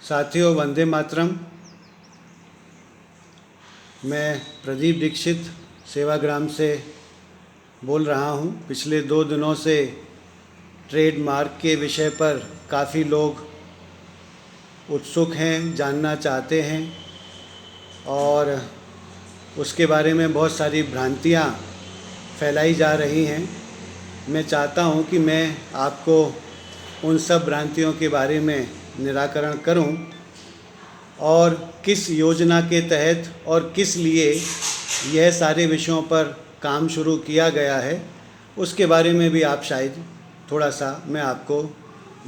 साथियों, वंदे मातरम। मैं प्रदीप दीक्षित सेवाग्राम से बोल रहा हूँ। पिछले 2 दिनों से ट्रेडमार्क के विषय पर काफ़ी लोग उत्सुक हैं, जानना चाहते हैं और उसके बारे में बहुत सारी भ्रांतियाँ फैलाई जा रही हैं। मैं चाहता हूँ कि मैं आपको उन सब भ्रांतियों के बारे में निराकरण करूं और किस योजना के तहत और किस लिए यह सारे विषयों पर काम शुरू किया गया है, उसके बारे में भी आप शायद थोड़ा सा मैं आपको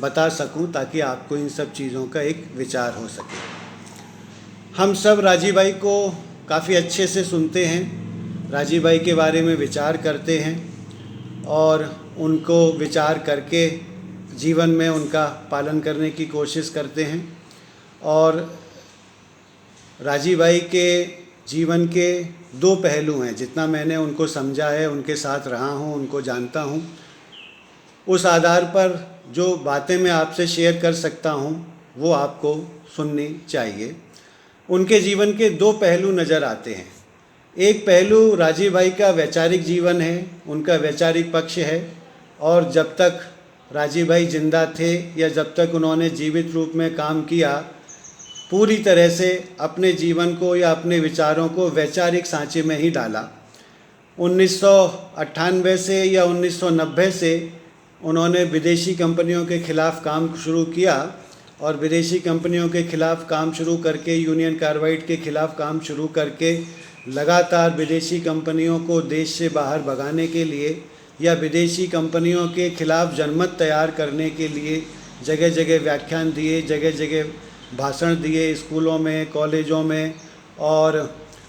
बता सकूं, ताकि आपको इन सब चीज़ों का एक विचार हो सके। हम सब राजीव भाई को काफ़ी अच्छे से सुनते हैं, राजीव भाई के बारे में विचार करते हैं और उनको विचार करके जीवन में उनका पालन करने की कोशिश करते हैं। और राजीव भाई के जीवन के 2 पहलू हैं। जितना मैंने उनको समझा है, उनके साथ रहा हूँ, उनको जानता हूँ, उस आधार पर जो बातें मैं आपसे शेयर कर सकता हूँ वो आपको सुननी चाहिए। उनके जीवन के 2 पहलू नज़र आते हैं। एक पहलू राजीव भाई का वैचारिक जीवन है, उनका वैचारिक पक्ष है। और जब तक राजीव भाई जिंदा थे या जब तक उन्होंने जीवित रूप में काम किया, पूरी तरह से अपने जीवन को या अपने विचारों को वैचारिक सांचे में ही डाला। 1998 से या 1990 से उन्होंने विदेशी कंपनियों के ख़िलाफ़ काम शुरू किया और विदेशी कंपनियों के ख़िलाफ़ काम शुरू करके, यूनियन कार्बाइड के ख़िलाफ़ काम शुरू करके लगातार विदेशी कंपनियों को देश से बाहर भगाने के लिए या विदेशी कंपनियों के ख़िलाफ़ जनमत तैयार करने के लिए जगह जगह व्याख्यान दिए, जगह जगह भाषण दिए, स्कूलों में, कॉलेजों में और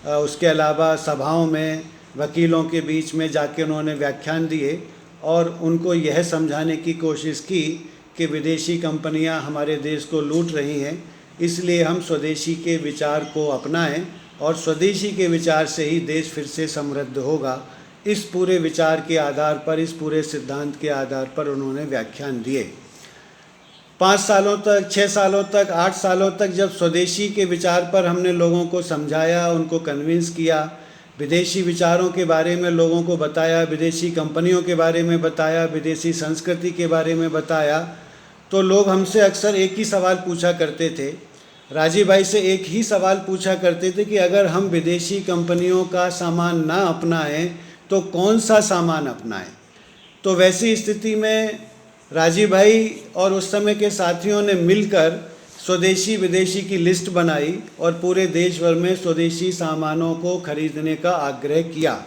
उसके अलावा सभाओं में, वकीलों के बीच में जाके उन्होंने व्याख्यान दिए और उनको यह समझाने की कोशिश की कि विदेशी कंपनियां हमारे देश को लूट रही हैं, इसलिए हम स्वदेशी के विचार को अपनाएं और स्वदेशी के विचार से ही देश फिर से समृद्ध होगा। इस पूरे विचार के आधार पर, इस पूरे सिद्धांत के आधार पर उन्होंने व्याख्यान दिए। 5 सालों तक, 6 सालों तक, 8 सालों तक जब स्वदेशी के विचार पर हमने लोगों को समझाया, उनको कन्विंस किया, विदेशी विचारों के बारे में लोगों को बताया, विदेशी कंपनियों के बारे में बताया, विदेशी संस्कृति के बारे में बताया, तो लोग हमसे अक्सर एक ही सवाल पूछा करते थे, राजीव भाई से एक ही सवाल पूछा करते थे कि अगर हम विदेशी कंपनियों का सामान ना अपनाएं तो कौन सा सामान अपनाएं। तो वैसी स्थिति में राजीव भाई और उस समय के साथियों ने मिलकर स्वदेशी विदेशी की लिस्ट बनाई और पूरे देश भर में स्वदेशी सामानों को खरीदने का आग्रह किया।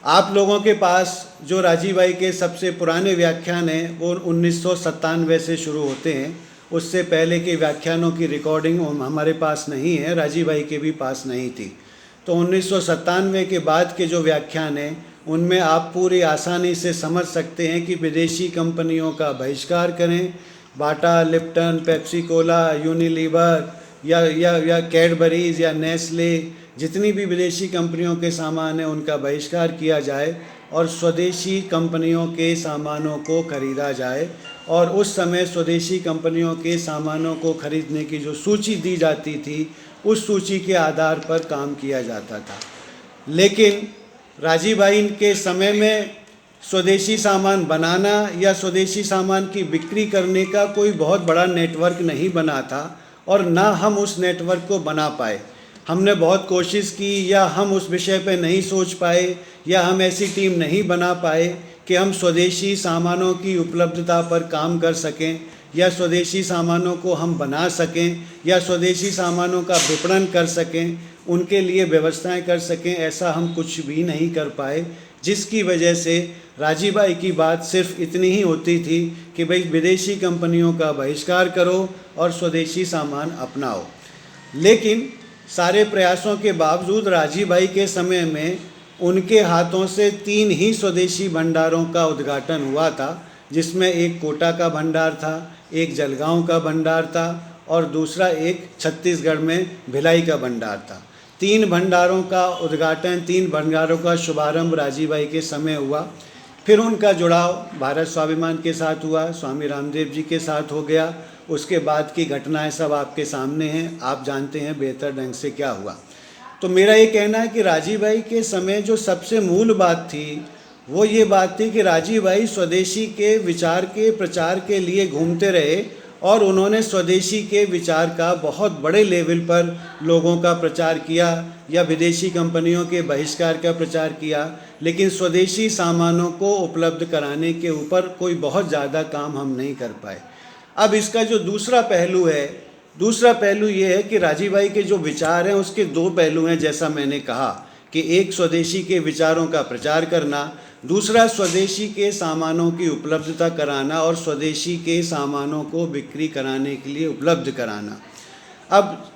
आप लोगों के पास जो राजीव भाई के सबसे पुराने व्याख्यान हैं वो 1997 से शुरू होते हैं। उससे पहले के व्याख्यानों की रिकॉर्डिंग हमारे पास नहीं है, राजीव भाई के भी पास नहीं थी। तो 1997 के बाद के जो व्याख्यान हैं उनमें आप पूरी आसानी से समझ सकते हैं कि विदेशी कंपनियों का बहिष्कार करें। बाटा, लिप्टन, पेप्सी कोला, यूनिलीवर या कैडबरीज या नेस्ले, जितनी भी विदेशी कंपनियों के सामान हैं उनका बहिष्कार किया जाए और स्वदेशी कंपनियों के सामानों को खरीदा जाए। और उस समय स्वदेशी कंपनियों के सामानों को खरीदने की जो सूची दी जाती थी, उस सूची के आधार पर काम किया जाता था। लेकिन राजीव भाई के समय में स्वदेशी सामान बनाना या स्वदेशी सामान की बिक्री करने का कोई बहुत बड़ा नेटवर्क नहीं बना था और ना हम उस नेटवर्क को बना पाए। हमने बहुत कोशिश की या हम उस विषय पे नहीं सोच पाए या हम ऐसी टीम नहीं बना पाए कि हम स्वदेशी सामानों की उपलब्धता पर काम कर सकें या स्वदेशी सामानों को हम बना सकें या स्वदेशी सामानों का विपणन कर सकें, उनके लिए व्यवस्थाएं कर सकें। ऐसा हम कुछ भी नहीं कर पाए, जिसकी वजह से राजीव भाई की बात सिर्फ इतनी ही होती थी कि भाई विदेशी कंपनियों का बहिष्कार करो और स्वदेशी सामान अपनाओ। लेकिन सारे प्रयासों के बावजूद राजीव भाई के समय में उनके हाथों से 3 ही स्वदेशी भंडारों का उद्घाटन हुआ था, जिसमें एक कोटा का भंडार था, एक जलगांव का भंडार था और दूसरा एक छत्तीसगढ़ में भिलाई का भंडार था। 3 भंडारों का उद्घाटन, 3 भंडारों का शुभारंभ राजीव भाई के समय हुआ। फिर उनका जुड़ाव भारत स्वाभिमान के साथ हुआ, स्वामी रामदेव जी के साथ हो गया। उसके बाद की घटनाएं सब आपके सामने हैं, आप जानते हैं बेहतर ढंग से क्या हुआ। तो मेरा ये कहना है कि राजीव भाई के समय जो सबसे मूल बात थी वो ये बात थी कि राजीव भाई स्वदेशी के विचार के प्रचार के लिए घूमते रहे और उन्होंने स्वदेशी के विचार का बहुत बड़े लेवल पर लोगों का प्रचार किया या विदेशी कंपनियों के बहिष्कार का प्रचार किया, लेकिन स्वदेशी सामानों को उपलब्ध कराने के ऊपर कोई बहुत ज़्यादा काम हम नहीं कर पाए। अब इसका जो दूसरा पहलू ये है कि राजीव भाई के जो विचार हैं उसके दो पहलू हैं, जैसा मैंने कहा कि एक स्वदेशी के विचारों का प्रचार करना, दूसरा स्वदेशी के सामानों की उपलब्धता कराना और स्वदेशी के सामानों को बिक्री कराने के लिए उपलब्ध कराना। अब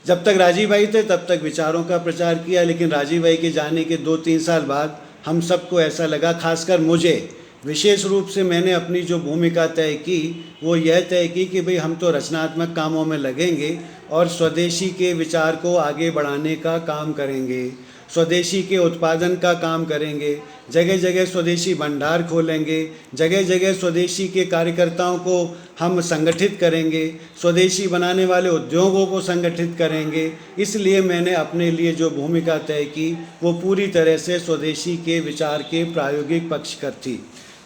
जब तक राजीव भाई थे तब तक विचारों का प्रचार किया, लेकिन राजीव भाई के जाने के 2-3 साल बाद हम सबको ऐसा लगा, खासकर मुझे विशेष रूप से, मैंने अपनी जो भूमिका तय की वो यह तय की कि भाई हम तो रचनात्मक कामों में लगेंगे और स्वदेशी के विचार को आगे बढ़ाने का काम करेंगे, स्वदेशी के उत्पादन का काम करेंगे, जगह जगह स्वदेशी भंडार खोलेंगे, जगह जगह स्वदेशी के कार्यकर्ताओं को हम संगठित करेंगे, स्वदेशी बनाने वाले उद्योगों को संगठित करेंगे। इसलिए मैंने अपने लिए जो भूमिका तय की वो पूरी तरह से स्वदेशी के विचार के प्रायोगिक पक्ष कर थी।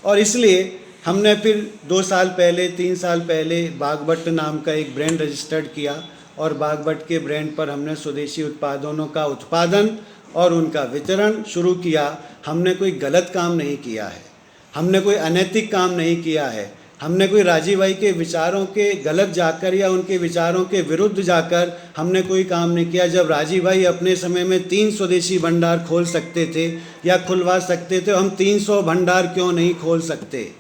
और इसलिए हमने फिर 2 साल पहले 3 साल पहले बागभट्ट नाम का एक ब्रांड रजिस्टर्ड किया और बागभट्ट के ब्रांड पर हमने स्वदेशी उत्पादनों का उत्पादन और उनका वितरण शुरू किया। हमने कोई गलत काम नहीं किया है, हमने कोई अनैतिक काम नहीं किया है, हमने कोई राजीव भाई के विचारों के गलत जाकर या उनके विचारों के विरुद्ध जाकर हमने कोई काम नहीं किया। जब राजीव भाई अपने समय में 3 स्वदेशी भंडार खोल सकते थे या खुलवा सकते थे, हम 300 भंडार क्यों नहीं खोल सकते?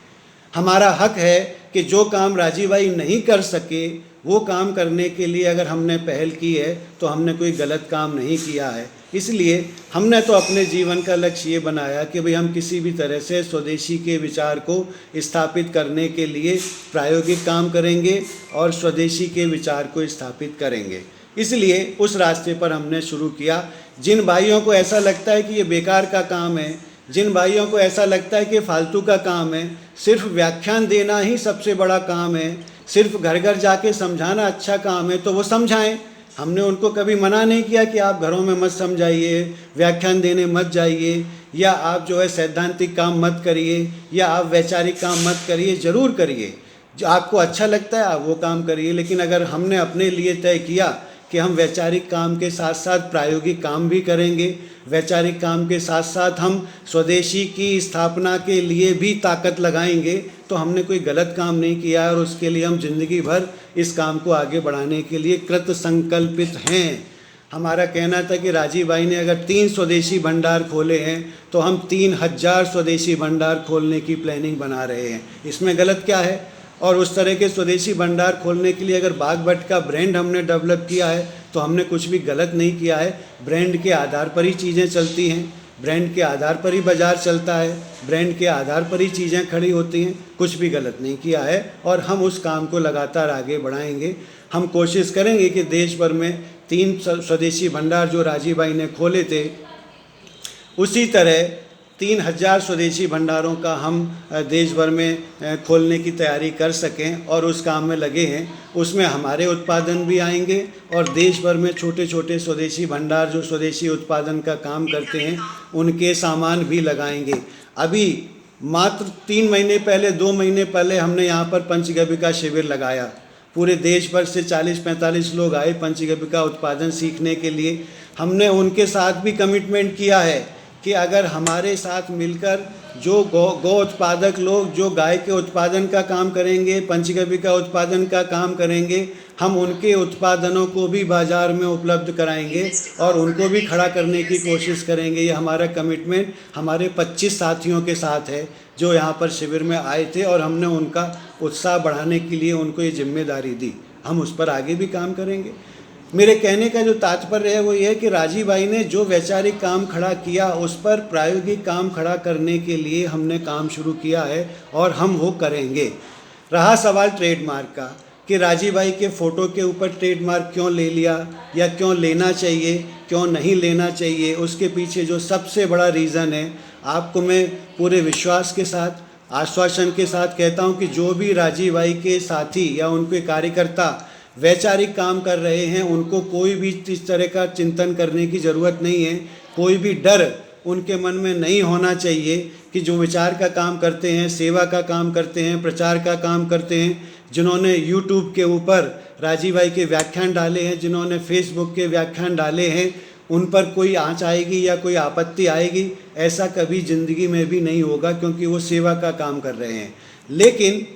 हमारा हक है कि जो काम राजीव भाई नहीं कर सके वो काम करने के लिए अगर हमने पहल की है तो हमने कोई गलत काम नहीं किया है। इसलिए हमने तो अपने जीवन का लक्ष्य ये बनाया कि भाई हम किसी भी तरह से स्वदेशी के विचार को स्थापित करने के लिए प्रायोगिक काम करेंगे और स्वदेशी के विचार को स्थापित करेंगे। इसलिए उस रास्ते पर हमने शुरू किया। जिन भाइयों को ऐसा लगता है कि ये बेकार का काम है, जिन भाइयों को ऐसा लगता है कि फालतू का काम है, सिर्फ व्याख्यान देना ही सबसे बड़ा काम है, सिर्फ घर घर जाके समझाना अच्छा काम है, तो वो समझाएं। हमने उनको कभी मना नहीं किया कि आप घरों में मत समझाइए, व्याख्यान देने मत जाइए, या आप जो है सैद्धांतिक काम मत करिए, या आप वैचारिक काम मत करिए। ज़रूर करिए, जो आपको अच्छा लगता है आप वो काम करिए। लेकिन अगर हमने अपने लिए तय किया कि हम वैचारिक काम के साथ साथ प्रायोगिक काम भी करेंगे, वैचारिक काम के साथ साथ हम स्वदेशी की स्थापना के लिए भी ताकत लगाएंगे, तो हमने कोई गलत काम नहीं किया और उसके लिए हम जिंदगी भर इस काम को आगे बढ़ाने के लिए कृत संकल्पित हैं। हमारा कहना था कि राजीव भाई ने अगर 3 स्वदेशी भंडार खोले हैं तो हम 3000 स्वदेशी भंडार खोलने की प्लानिंग बना रहे हैं। इसमें गलत क्या है? और उस तरह के स्वदेशी भंडार खोलने के लिए अगर बागभट्ट का ब्रांड हमने डेवलप किया है तो हमने कुछ भी गलत नहीं किया है। ब्रांड के आधार पर ही चीज़ें चलती हैं, ब्रांड के आधार पर ही बाज़ार चलता है, ब्रांड के आधार पर ही चीज़ें खड़ी होती हैं। कुछ भी गलत नहीं किया है और हम उस काम को लगातार आगे बढ़ाएंगे। हम कोशिश करेंगे कि देश भर में 3 स्वदेशी भंडार जो राजीव भाई ने खोले थे, उसी तरह 3000 स्वदेशी भंडारों का हम देश भर में खोलने की तैयारी कर सकें और उस काम में लगे हैं। उसमें हमारे उत्पादन भी आएंगे और देश भर में छोटे छोटे स्वदेशी भंडार जो स्वदेशी उत्पादन का काम करते हैं उनके सामान भी लगाएंगे। अभी मात्र 3 महीने पहले 2 महीने पहले हमने यहाँ पर पंचगव्य शिविर लगाया। पूरे देश भर से 40-45 लोग आए पंचगव्य का उत्पादन सीखने के लिए। हमने उनके साथ भी कमिटमेंट किया है कि अगर हमारे साथ मिलकर जो गौ उत्पादक लोग जो गाय के उत्पादन का काम करेंगे, पंचगव्य का उत्पादन का काम करेंगे, हम उनके उत्पादनों को भी बाज़ार में उपलब्ध कराएंगे और उनको भी खड़ा करने की कोशिश करेंगे। ये हमारा कमिटमेंट हमारे 25 साथियों के साथ है जो यहाँ पर शिविर में आए थे और हमने उनका उत्साह बढ़ाने के लिए उनको ये जिम्मेदारी दी। हम उस पर आगे भी काम करेंगे। मेरे कहने का जो तात्पर्य है वो ये है कि राजीव भाई ने जो वैचारिक काम खड़ा किया उस पर प्रायोगिक काम खड़ा करने के लिए हमने काम शुरू किया है और हम वो करेंगे। रहा सवाल ट्रेडमार्क का कि राजीव भाई के फ़ोटो के ऊपर ट्रेडमार्क क्यों ले लिया या क्यों लेना चाहिए, क्यों नहीं लेना चाहिए, उसके पीछे जो सबसे बड़ा रीज़न है आपको मैं पूरे विश्वास के साथ, आश्वासन के साथ कहता हूं कि जो भी राजीव भाई के साथी या उनके कार्यकर्ता वैचारिक काम कर रहे हैं, उनको कोई भी इस तरह का चिंतन करने की ज़रूरत नहीं है। कोई भी डर उनके मन में नहीं होना चाहिए कि जो विचार का काम करते हैं, सेवा का काम करते हैं, प्रचार का काम करते हैं, जिन्होंने यूट्यूब के ऊपर राजीव भाई के व्याख्यान डाले हैं, जिन्होंने फेसबुक के व्याख्यान डाले हैं, उन पर कोई आँच आएगी या कोई आपत्ति आएगी, ऐसा कभी ज़िंदगी में भी नहीं होगा, क्योंकि वो सेवा का काम कर रहे हैं। लेकिन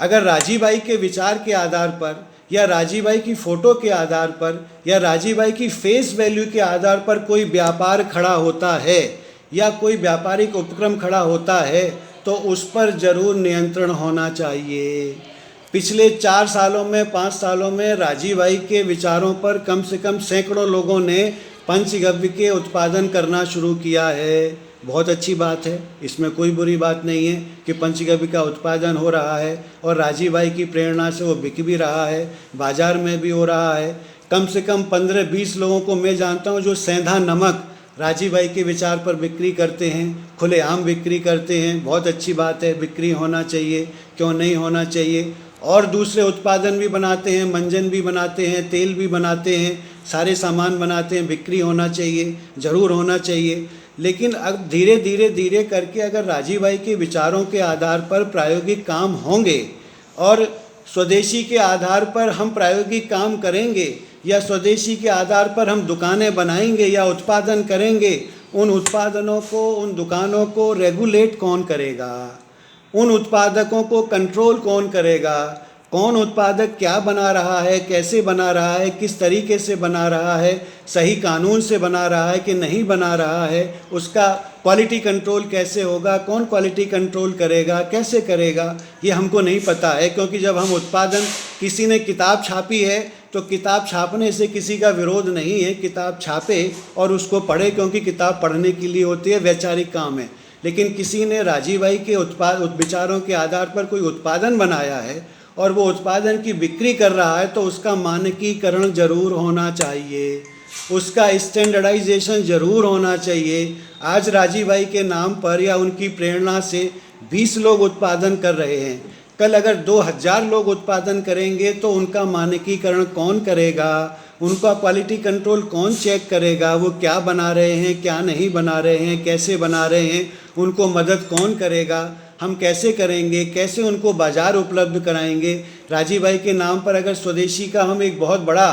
अगर राजीव भाई के विचार के आधार पर या राजीव भाई की फ़ोटो के आधार पर या राजीव भाई की फेस वैल्यू के आधार पर कोई व्यापार खड़ा होता है या कोई व्यापारिक उपक्रम खड़ा होता है, तो उस पर ज़रूर नियंत्रण होना चाहिए। पिछले 4 सालों में, 5 सालों में राजीव भाई के विचारों पर कम से कम सैकड़ों लोगों ने पंचगव्य के उत्पादन करना शुरू किया है। बहुत अच्छी बात है, इसमें कोई बुरी बात नहीं है कि पंचगव्य का उत्पादन हो रहा है और राजीव भाई की प्रेरणा से वो बिक भी रहा है, बाज़ार में भी हो रहा है। कम से कम 15-20 लोगों को मैं जानता हूँ जो सेंधा नमक राजीव भाई के विचार पर बिक्री करते हैं, खुलेआम बिक्री करते हैं। बहुत अच्छी बात है, बिक्री होना चाहिए, क्यों नहीं होना चाहिए। और दूसरे उत्पादन भी बनाते हैं, मंजन भी बनाते हैं, तेल भी बनाते हैं, सारे सामान बनाते हैं, बिक्री होना चाहिए, ज़रूर होना चाहिए। लेकिन अब धीरे करके अगर राजीव भाई के विचारों के आधार पर प्रायोगिक काम होंगे और स्वदेशी के आधार पर हम प्रायोगिक काम करेंगे या स्वदेशी के आधार पर हम दुकानें बनाएंगे या उत्पादन करेंगे, उन उत्पादनों को, उन दुकानों को रेगुलेट कौन करेगा? उन उत्पादकों को कंट्रोल कौन करेगा? कौन उत्पादक क्या बना रहा है, कैसे बना रहा है, किस तरीके से बना रहा है, सही कानून से बना रहा है कि नहीं बना रहा है, उसका क्वालिटी कंट्रोल कैसे होगा, कौन क्वालिटी कंट्रोल करेगा, कैसे करेगा, ये हमको नहीं पता है। क्योंकि जब हम उत्पादन, किसी ने किताब छापी है तो किताब छापने से किसी का विरोध नहीं है, किताब छापे और उसको पढ़े, क्योंकि किताब पढ़ने के लिए होती है, वैचारिक काम है। लेकिन किसी ने राजीव भाई के विचारों के आधार पर कोई उत्पादन बनाया है और वो उत्पादन की बिक्री कर रहा है, तो उसका मानकीकरण ज़रूर होना चाहिए, उसका स्टैंडर्डाइजेशन ज़रूर होना चाहिए। आज राजीव भाई के नाम पर या उनकी प्रेरणा से 20 लोग उत्पादन कर रहे हैं, कल अगर 2000 लोग उत्पादन करेंगे तो उनका मानकीकरण कौन करेगा, उनका क्वालिटी कंट्रोल कौन चेक करेगा, वो क्या बना रहे हैं, क्या नहीं बना रहे हैं, कैसे बना रहे हैं, उनको मदद कौन करेगा, हम कैसे करेंगे, कैसे उनको बाज़ार उपलब्ध कराएंगे। राजीव भाई के नाम पर अगर स्वदेशी का हम एक बहुत बड़ा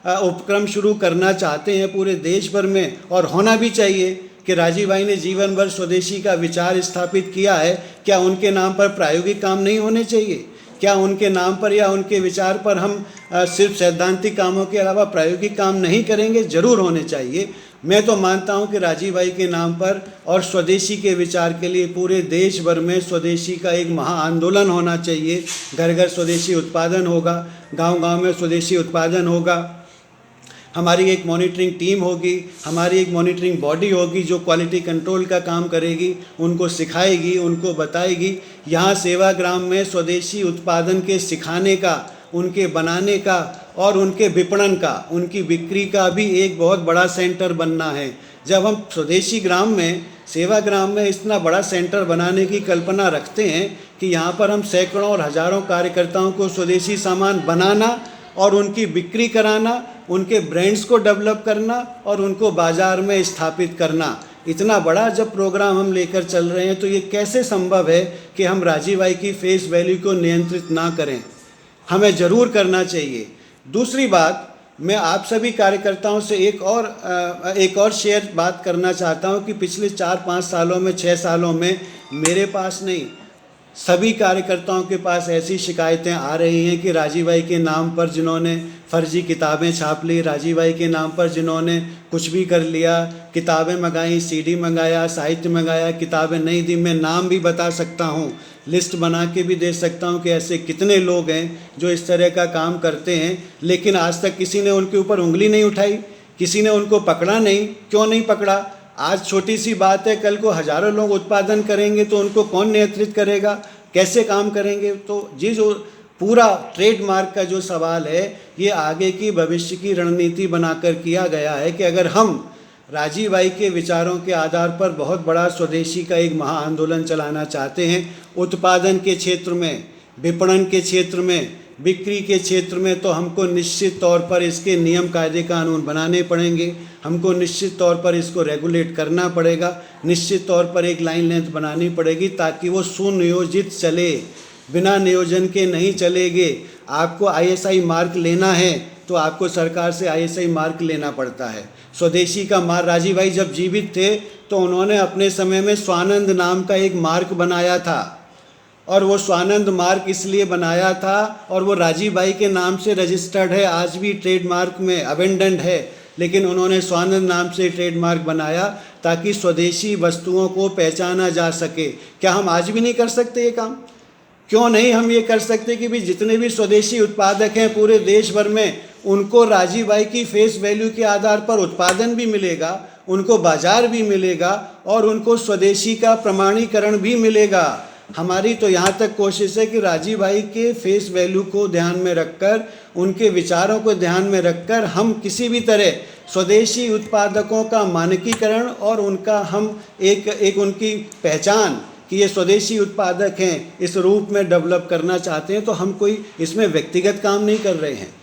उपक्रम शुरू करना चाहते हैं पूरे देश भर में, और होना भी चाहिए कि राजीव भाई ने जीवन भर स्वदेशी का विचार स्थापित किया है, क्या उनके नाम पर प्रायोगिक काम नहीं होने चाहिए? क्या उनके नाम पर या उनके विचार पर हम सिर्फ सैद्धांतिक कामों के अलावा प्रायोगिक काम नहीं करेंगे? ज़रूर होने चाहिए। मैं तो मानता हूं कि राजीव भाई के नाम पर और स्वदेशी के विचार के लिए पूरे देश भर में स्वदेशी का एक महा आंदोलन होना चाहिए। घर घर स्वदेशी उत्पादन होगा, गांव-गांव में स्वदेशी उत्पादन होगा। हमारी एक मॉनिटरिंग टीम होगी, हमारी एक मॉनिटरिंग बॉडी होगी जो क्वालिटी कंट्रोल का काम करेगी, उनको सिखाएगी, उनको बताएगी। यहाँ सेवाग्राम में स्वदेशी उत्पादन के सिखाने का, उनके बनाने का और उनके विपणन का, उनकी बिक्री का भी एक बहुत बड़ा सेंटर बनना है। जब हम स्वदेशी ग्राम में, सेवाग्राम में इतना बड़ा सेंटर बनाने की कल्पना रखते हैं कि यहाँ पर हम सैकड़ों और हज़ारों कार्यकर्ताओं को स्वदेशी सामान बनाना और उनकी बिक्री कराना, उनके ब्रांड्स को डेवलप करना और उनको बाज़ार में स्थापित करना, इतना बड़ा जब प्रोग्राम हम लेकर चल रहे हैं, तो ये कैसे संभव है कि हम राजीव भाई की फेस वैल्यू को नियंत्रित ना करें? हमें ज़रूर करना चाहिए। दूसरी बात, मैं आप सभी कार्यकर्ताओं से एक और शेयर बात करना चाहता हूं कि पिछले 4-5 सालों में, 6 सालों में मेरे पास नहीं, सभी कार्यकर्ताओं के पास ऐसी शिकायतें आ रही हैं कि राजीव भाई के नाम पर जिन्होंने फर्जी किताबें छाप ली, राजीव भाई के नाम पर जिन्होंने कुछ भी कर लिया, किताबें मंगाई, सीडी मंगाया, साहित्य मंगाया, किताबें नहीं दी। मैं नाम भी बता सकता हूँ, लिस्ट बना के भी दे सकता हूँ कि ऐसे कितने लोग हैं जो इस तरह का काम करते हैं, लेकिन आज तक किसी ने उनके ऊपर उंगली नहीं उठाई, किसी ने उनको पकड़ा नहीं। क्यों नहीं पकड़ा? आज छोटी सी बात है, कल को हज़ारों लोग उत्पादन करेंगे तो उनको कौन नियंत्रित करेगा, कैसे काम करेंगे? तो ये जो पूरा ट्रेडमार्क का जो सवाल है, ये आगे की भविष्य की रणनीति बनाकर किया गया है कि अगर हम राजीव भाई के विचारों के आधार पर बहुत बड़ा स्वदेशी का एक महा आंदोलन चलाना चाहते हैं। उत्पादन के क्षेत्र में, विपणन के क्षेत्र में, बिक्री के क्षेत्र में तो हमको निश्चित तौर पर इसके नियम कायदे कानून बनाने पड़ेंगे, हमको निश्चित तौर पर इसको रेगुलेट करना पड़ेगा, निश्चित तौर पर एक लाइन लेंथ बनानी पड़ेगी ताकि वो सुनियोजित चले, बिना नियोजन के नहीं चलेंगे। आपको ISI मार्क लेना है तो आपको सरकार से ISI मार्क लेना पड़ता है। स्वदेशी का मार्क, राजीव भाई जब जीवित थे तो उन्होंने अपने समय में स्वानंद नाम का एक मार्क बनाया था, और वो स्वानंद मार्क इसलिए बनाया था और वो राजीव भाई के नाम से रजिस्टर्ड है, आज भी ट्रेडमार्क में अबेंडेंट है, लेकिन उन्होंने स्वानंद नाम से ट्रेडमार्क बनाया ताकि स्वदेशी वस्तुओं को पहचाना जा सके। क्या हम आज भी नहीं कर सकते ये काम? क्यों नहीं हम ये कर सकते कि भी जितने भी स्वदेशी उत्पादक हैं पूरे देश भर में, उनको राजीव भाई की फेस वैल्यू के आधार पर उत्पादन भी मिलेगा, उनको बाजार भी मिलेगा और उनको स्वदेशी का प्रमाणीकरण भी मिलेगा। हमारी तो यहाँ तक कोशिश है कि राजीव भाई के फेस वैल्यू को ध्यान में रखकर, उनके विचारों को ध्यान में रखकर हम किसी भी तरह स्वदेशी उत्पादकों का मानकीकरण और उनका हम एक उनकी पहचान कि ये स्वदेशी उत्पादक हैं इस रूप में डेवलप करना चाहते हैं। तो हम कोई इसमें व्यक्तिगत काम नहीं कर रहे हैं,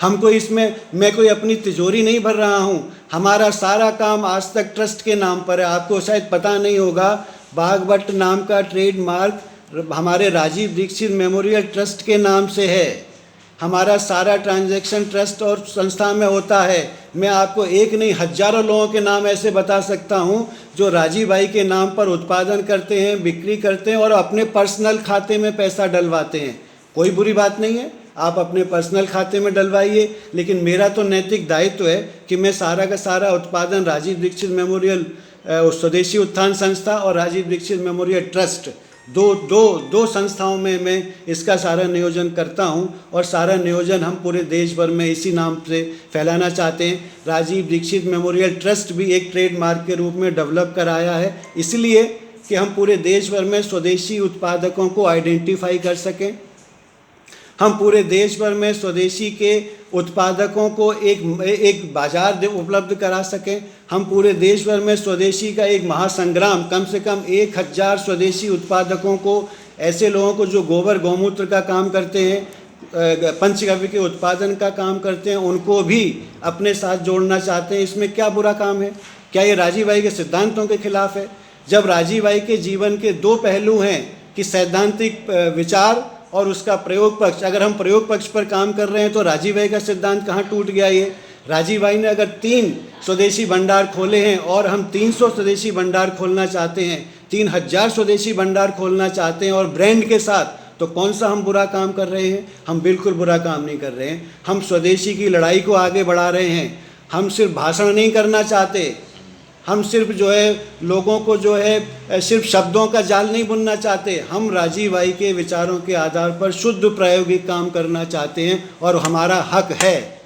हमको इसमें मैं कोई अपनी तिजोरी नहीं भर रहा हूँ। हमारा सारा काम आज तक ट्रस्ट के नाम पर है। आपको शायद पता नहीं होगा, बागवट नाम का ट्रेडमार्क हमारे राजीव दीक्षित मेमोरियल ट्रस्ट के नाम से है। हमारा सारा ट्रांजैक्शन ट्रस्ट और संस्था में होता है। मैं आपको एक नहीं हजारों लोगों के नाम ऐसे बता सकता हूं जो राजीव भाई के नाम पर उत्पादन करते हैं, बिक्री करते हैं और अपने पर्सनल खाते में पैसा डलवाते हैं। कोई बुरी बात नहीं है, आप अपने पर्सनल खाते में डलवाइए, लेकिन मेरा तो नैतिक दायित्व है कि मैं सारा का सारा उत्पादन राजीव दीक्षित मेमोरियल स्वदेशी उत्थान संस्था और राजीव दीक्षित मेमोरियल ट्रस्ट दो संस्थाओं में मैं इसका सारा नियोजन करता हूं, और सारा नियोजन हम पूरे देश भर में इसी नाम से फैलाना चाहते हैं। राजीव दीक्षित मेमोरियल ट्रस्ट भी एक ट्रेडमार्क के रूप में डेवलप कराया है, इसलिए कि हम पूरे देश भर में स्वदेशी उत्पादकों को आइडेंटिफाई कर सकें, हम पूरे देश भर में स्वदेशी के उत्पादकों को एक बाजार उपलब्ध करा सकें, हम पूरे देश भर में स्वदेशी का एक महासंग्राम, कम से कम 1000 स्वदेशी उत्पादकों को, ऐसे लोगों को जो गोबर गौमूत्र का काम करते हैं, पंचगव्य के उत्पादन का काम करते हैं, उनको भी अपने साथ जोड़ना चाहते हैं। इसमें क्या बुरा काम है? क्या ये राजीव भाई के सिद्धांतों के खिलाफ है? जब राजीव भाई के जीवन के दो पहलू हैं कि सैद्धांतिक विचार और उसका प्रयोग पक्ष, अगर हम प्रयोग पक्ष पर काम कर रहे हैं तो राजीव भाई का सिद्धांत कहाँ टूट गया? ये राजीव भाई ने अगर 3 स्वदेशी भंडार खोले हैं और हम 300 स्वदेशी भंडार खोलना चाहते हैं, 3000 स्वदेशी भंडार खोलना चाहते हैं और ब्रांड के साथ, तो कौन सा हम बुरा काम कर रहे हैं? हम बिल्कुल बुरा काम नहीं कर रहे हैं। हम स्वदेशी की लड़ाई को आगे बढ़ा रहे हैं। हम सिर्फ भाषण नहीं करना चाहते, हम सिर्फ जो है लोगों को जो है सिर्फ शब्दों का जाल नहीं बुनना चाहते। हम राजीव भाई के विचारों के आधार पर शुद्ध प्रायोगिक काम करना चाहते हैं और हमारा हक है,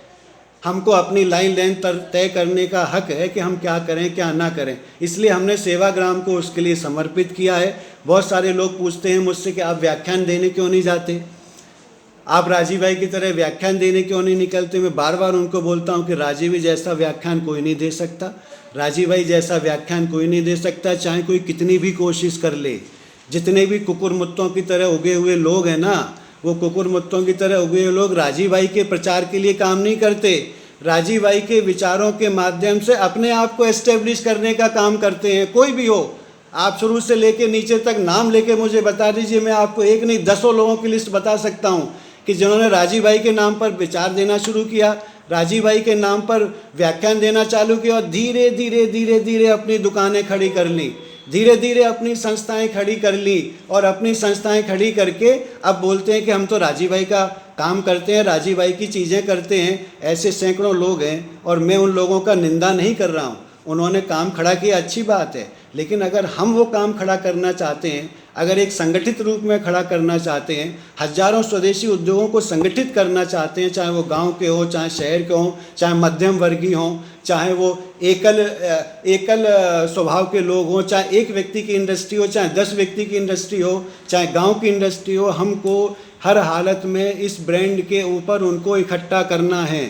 हमको अपनी लाइन लेंथ तय करने का हक है कि हम क्या करें क्या ना करें। इसलिए हमने सेवाग्राम को उसके लिए समर्पित किया है। बहुत सारे लोग पूछते हैं मुझसे कि आप व्याख्यान देने क्यों नहीं जाते, आप राजीव भाई की तरह व्याख्यान देने क्यों नहीं निकलते? मैं बार बार उनको बोलता हूं कि राजीव जैसा व्याख्यान कोई नहीं दे सकता, राजीव भाई जैसा व्याख्यान कोई नहीं दे सकता, चाहे कोई कितनी भी कोशिश कर ले। जितने भी कुकुरमुत्तों की तरह उगे हुए लोग हैं ना, वो कुकुरमुत्तों की तरह उगे हुए लोग राजीव भाई के प्रचार के लिए काम नहीं करते, राजीव भाई के विचारों के माध्यम से अपने आप को एस्टेब्लिश करने का काम करते हैं। कोई भी हो, आप शुरू से लेके नीचे तक नाम लेके मुझे बता दीजिए, मैं आपको एक नहीं 10 लोगों की लिस्ट बता सकता हूँ कि जिन्होंने राजीव भाई के नाम पर विचार देना शुरू किया, राजीव भाई के नाम पर व्याख्यान देना चालू किया और धीरे धीरे धीरे धीरे अपनी दुकानें खड़ी कर ली, धीरे धीरे अपनी संस्थाएं खड़ी कर ली और अपनी संस्थाएं खड़ी करके अब बोलते हैं कि हम तो राजीव भाई का काम करते हैं, राजीव भाई की चीज़ें करते हैं। ऐसे सैकड़ों लोग हैं और मैं उन लोगों का निंदा नहीं कर रहा हूँ, उन्होंने काम खड़ा किया, अच्छी बात है। लेकिन अगर हम वो काम खड़ा करना चाहते हैं, अगर एक संगठित रूप में खड़ा करना चाहते हैं, हजारों स्वदेशी उद्योगों को संगठित करना चाहते हैं, चाहे वो गांव के हो, चाहे शहर के हो, चाहे मध्यम वर्गीय हों, चाहे वो एकल स्वभाव के लोग हों, चाहे एक व्यक्ति की इंडस्ट्री हो, चाहे 10 व्यक्ति की इंडस्ट्री हो, चाहे गांव की इंडस्ट्री हो, हमको हर हालत में इस ब्रांड के ऊपर उनको इकट्ठा करना है।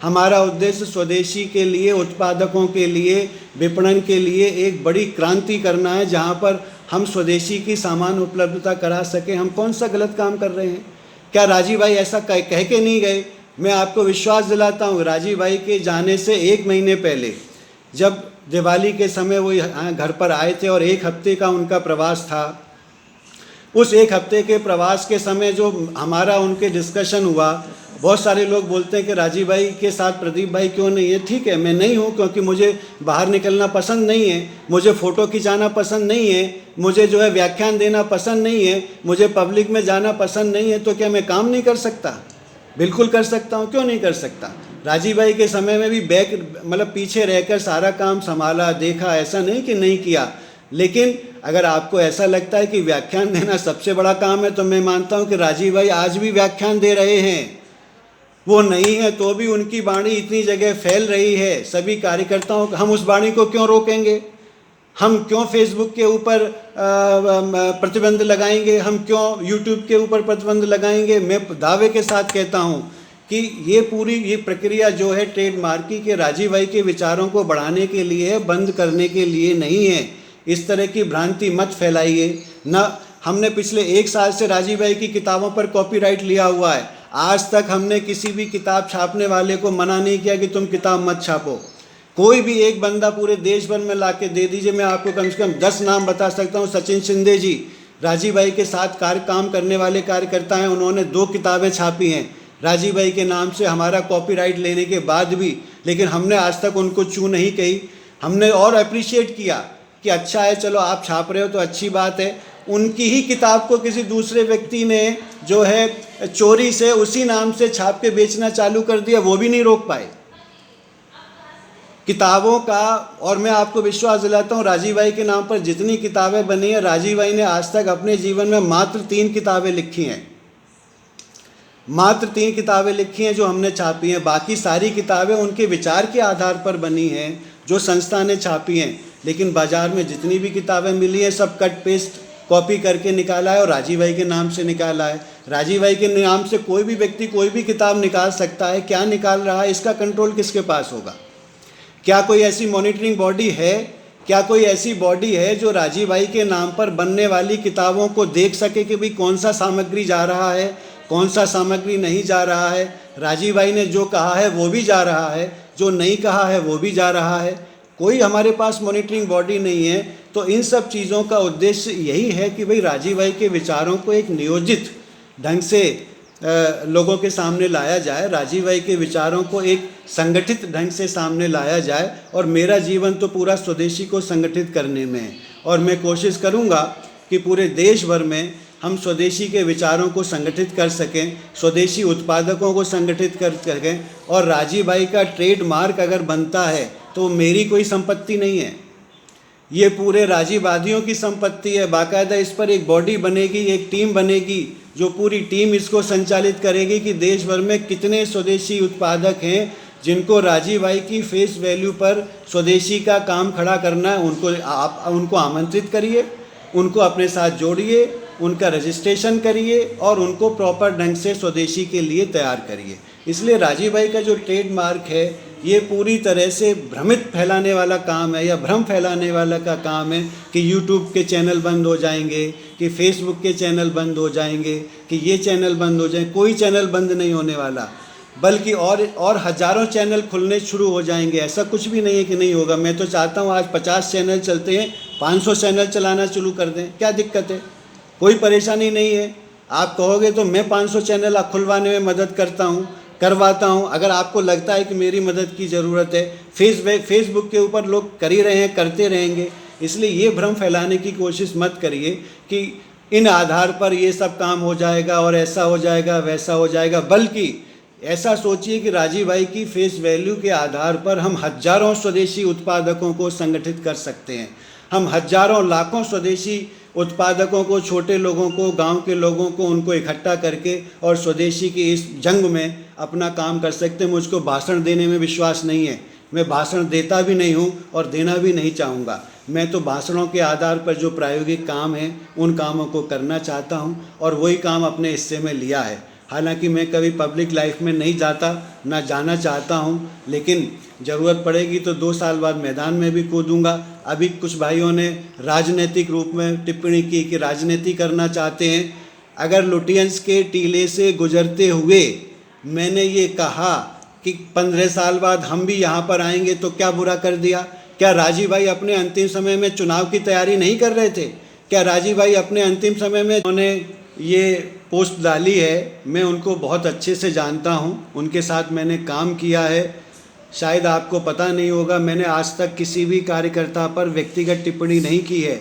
हमारा उद्देश्य स्वदेशी के लिए, उत्पादकों के लिए, विपणन के लिए एक बड़ी क्रांति करना है, जहाँ पर हम स्वदेशी की सामान उपलब्धता करा सकें। हम कौन सा गलत काम कर रहे हैं? क्या राजीव भाई ऐसा कह के नहीं गए? मैं आपको विश्वास दिलाता हूँ, राजीव भाई के जाने से 1 महीने पहले जब दिवाली के समय वो घर पर आए थे और 1 हफ्ते का उनका प्रवास था, उस 1 हफ्ते के प्रवास के समय जो हमारा उनके डिस्कशन हुआ, बहुत सारे लोग बोलते हैं कि राजीव भाई के साथ प्रदीप भाई क्यों नहीं है। ठीक है, मैं नहीं हूँ क्योंकि मुझे बाहर निकलना पसंद नहीं है, मुझे फ़ोटो खिंचाना पसंद नहीं है, मुझे जो है व्याख्यान देना पसंद नहीं है, मुझे पब्लिक में जाना पसंद नहीं है। तो क्या मैं काम नहीं कर सकता? बिल्कुल कर सकता हूँ, क्यों नहीं कर सकता? राजीव भाई के समय में भी मतलब पीछे रहकर सारा काम संभाला, देखा, ऐसा नहीं कि नहीं किया। लेकिन अगर आपको ऐसा लगता है कि व्याख्यान देना सबसे बड़ा काम है, तो मैं मानता हूँ कि राजीव भाई आज भी व्याख्यान दे रहे हैं। वो नहीं है तो भी उनकी वाणी इतनी जगह फैल रही है, सभी कार्यकर्ताओं को। हम उस वाणी को क्यों रोकेंगे? हम क्यों फेसबुक के ऊपर प्रतिबंध लगाएंगे? हम क्यों यूट्यूब के ऊपर प्रतिबंध लगाएंगे? मैं दावे के साथ कहता हूँ कि ये प्रक्रिया जो है ट्रेडमार्क की, के राजीव भाई के विचारों को बढ़ाने के लिए है, बंद करने के लिए नहीं है। इस तरह की भ्रांति मत फैलाइए। न हमने पिछले 1 साल से राजीव भाई की किताबों पर कॉपीराइट लिया हुआ है। आज तक हमने किसी भी किताब छापने वाले को मना नहीं किया कि तुम किताब मत छापो। कोई भी एक बंदा पूरे देश भर में ला के दे दीजिए, मैं आपको कम से कम 10 नाम बता सकता हूँ। सचिन शिंदे जी राजीव भाई के साथ काम करने वाले कार्यकर्ता हैं, उन्होंने 2 किताबें छापी हैं राजीव भाई के नाम से, हमारा कॉपीराइट लेने के बाद भी। लेकिन हमने आज तक उनको चू नहीं कही। हमने और अप्रिशिएट किया कि अच्छा है, चलो आप छाप रहे हो तो अच्छी बात है। उनकी ही किताब को किसी दूसरे व्यक्ति ने जो है चोरी से उसी नाम से छाप के बेचना चालू कर दिया, वो भी नहीं रोक पाए किताबों का। और मैं आपको विश्वास दिलाता हूँ, राजीव भाई के नाम पर जितनी किताबें बनी हैं, राजीव भाई ने आज तक अपने जीवन में मात्र 3 किताबें लिखी हैं, मात्र 3 किताबें लिखी हैं जो हमने छापी हैं। बाकी सारी किताबें उनके विचार के आधार पर बनी हैं, जो संस्था ने छापी हैं। लेकिन बाज़ार में जितनी भी किताबें मिली हैं, सब कट पेस्ट कॉपी करके निकाला है और राजीव भाई के नाम से निकाला है। राजीव भाई के नाम से कोई भी व्यक्ति कोई भी किताब निकाल सकता है। क्या निकाल रहा है, इसका कंट्रोल किसके पास होगा? क्या कोई ऐसी मॉनिटरिंग बॉडी है? क्या कोई ऐसी बॉडी है जो राजीव भाई के नाम पर बनने वाली किताबों को देख सके कि भाई कौन सा सामग्री जा रहा है, कौन सा सामग्री नहीं जा रहा है? राजीव भाई ने जो कहा है वो भी जा रहा है, जो नहीं कहा है वो भी जा रहा है। कोई हमारे पास मॉनिटरिंग बॉडी नहीं है। तो इन सब चीज़ों का उद्देश्य यही है कि भाई राजीव भाई के विचारों को एक नियोजित ढंग से लोगों के सामने लाया जाए, राजीव भाई के विचारों को एक संगठित ढंग से सामने लाया जाए। और मेरा जीवन तो पूरा स्वदेशी को संगठित करने में है, और मैं कोशिश करूँगा कि पूरे देश भर में हम स्वदेशी के विचारों को संगठित कर सकें, स्वदेशी उत्पादकों को संगठित कर सकें। और राजीव भाई का ट्रेडमार्क अगर बनता है तो मेरी कोई संपत्ति नहीं है, ये पूरे राजीववादियों की संपत्ति है। बाकायदा इस पर एक बॉडी बनेगी, एक टीम बनेगी, जो पूरी टीम इसको संचालित करेगी कि देश भर में कितने स्वदेशी उत्पादक हैं जिनको राजीव भाई की फेस वैल्यू पर स्वदेशी का काम खड़ा करना है। उनको आमंत्रित करिए, उनको अपने साथ जोड़िए, उनका रजिस्ट्रेशन करिए और उनको प्रॉपर ढंग से स्वदेशी के लिए तैयार करिए। इसलिए राजीव भाई का जो ट्रेडमार्क है, ये पूरी तरह से भ्रमित फैलाने वाला काम है, या भ्रम फैलाने वाला का काम है कि यूट्यूब के चैनल बंद हो जाएंगे, कि फेसबुक के चैनल बंद हो जाएंगे, कि ये चैनल बंद हो जाएंगे। कोई चैनल बंद नहीं होने वाला, बल्कि और हज़ारों चैनल खुलने शुरू हो जाएंगे। ऐसा कुछ भी नहीं है कि नहीं होगा। मैं तो चाहता हूँ आज 50 चैनल चलते हैं, 500 चैनल चलाना शुरू कर दें। क्या दिक्कत है? कोई परेशानी नहीं है। आप कहोगे तो मैं 500 चैनल खुलवाने में मदद करवाता हूँ। अगर आपको लगता है कि मेरी मदद की ज़रूरत है, फेसबुक के ऊपर लोग कर ही रहे हैं, करते रहेंगे। इसलिए ये भ्रम फैलाने की कोशिश मत करिए कि इन आधार पर ये सब काम हो जाएगा और ऐसा हो जाएगा, वैसा हो जाएगा। बल्कि ऐसा सोचिए कि राजीव भाई की फेस वैल्यू के आधार पर हम हजारों स्वदेशी उत्पादकों को संगठित कर सकते हैं। हम हजारों लाखों स्वदेशी उत्पादकों को, छोटे लोगों को, गांव के लोगों को, उनको इकट्ठा करके और स्वदेशी की इस जंग में अपना काम कर सकते हैं। मुझको भाषण देने में विश्वास नहीं है, मैं भाषण देता भी नहीं हूँ और देना भी नहीं चाहूँगा। मैं तो भाषणों के आधार पर जो प्रायोगिक काम है उन कामों को करना चाहता हूँ और वही काम अपने हिस्से में लिया है। हालांकि मैं कभी पब्लिक लाइफ में नहीं जाता, ना जाना चाहता हूं, लेकिन ज़रूरत पड़ेगी तो 2 साल बाद मैदान में भी कूदूंगा। अभी कुछ भाइयों ने राजनीतिक रूप में टिप्पणी की कि राजनीति करना चाहते हैं। अगर लुटियंस के टीले से गुजरते हुए मैंने ये कहा कि 15 साल बाद हम भी यहाँ पर आएंगे तो क्या बुरा कर दिया? क्या राजीव भाई अपने अंतिम समय में चुनाव की तैयारी नहीं कर रहे थे? क्या राजीव भाई अपने अंतिम समय में उन्होंने ये पोस्ट डाली है? मैं उनको बहुत अच्छे से जानता हूँ, उनके साथ मैंने काम किया है। शायद आपको पता नहीं होगा, मैंने आज तक किसी भी कार्यकर्ता पर व्यक्तिगत टिप्पणी नहीं की है।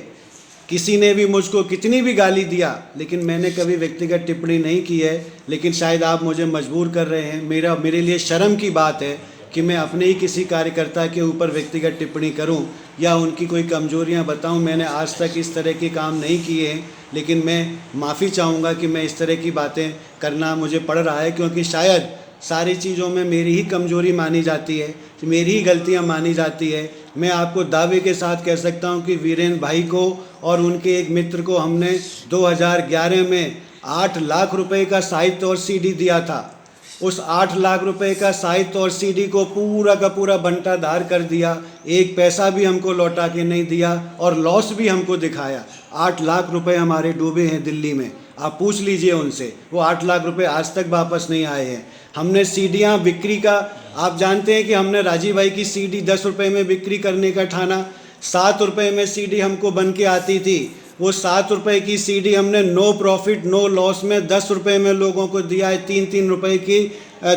किसी ने भी मुझको कितनी भी गाली दिया, लेकिन मैंने कभी व्यक्तिगत टिप्पणी नहीं की है। लेकिन शायद आप मुझे मजबूर कर रहे हैं। मेरे लिए शर्म की बात है कि मैं अपने ही किसी कार्यकर्ता के ऊपर व्यक्तिगत टिप्पणी करूं या उनकी कोई कमजोरियां बताऊं। मैंने आज तक इस तरह के काम नहीं किए हैं, लेकिन मैं माफ़ी चाहूँगा कि मैं इस तरह की बातें करना मुझे पड़ रहा है, क्योंकि शायद सारी चीज़ों में मेरी ही कमजोरी मानी जाती है, मेरी ही गलतियां मानी जाती है। मैं आपको दावे के साथ कह सकता हूं कि वीरेंद्र भाई को और उनके एक मित्र को हमने 2011 में 8 लाख रुपए का साहित्य और सीडी दिया था। उस 8 लाख रुपए का साहित्य और सीडी को पूरा का पूरा बंटाधार कर दिया। एक पैसा भी हमको लौटा के नहीं दिया और लॉस भी हमको दिखाया। 8 लाख रुपए हमारे डूबे हैं दिल्ली में, आप पूछ लीजिए उनसे। वो 8 लाख रुपए आज तक वापस नहीं आए हैं। हमने सीडियाँ बिक्री का, आप जानते हैं कि हमने राजीव भाई की सीडी 10 रुपये में बिक्री करने का ठाना। 7 रुपये में सीडी हमको बन के आती थी। वो 7 रुपये की सीडी हमने नो प्रॉफिट नो लॉस में 10 रुपये में लोगों को दिया है। 3-3 रुपये की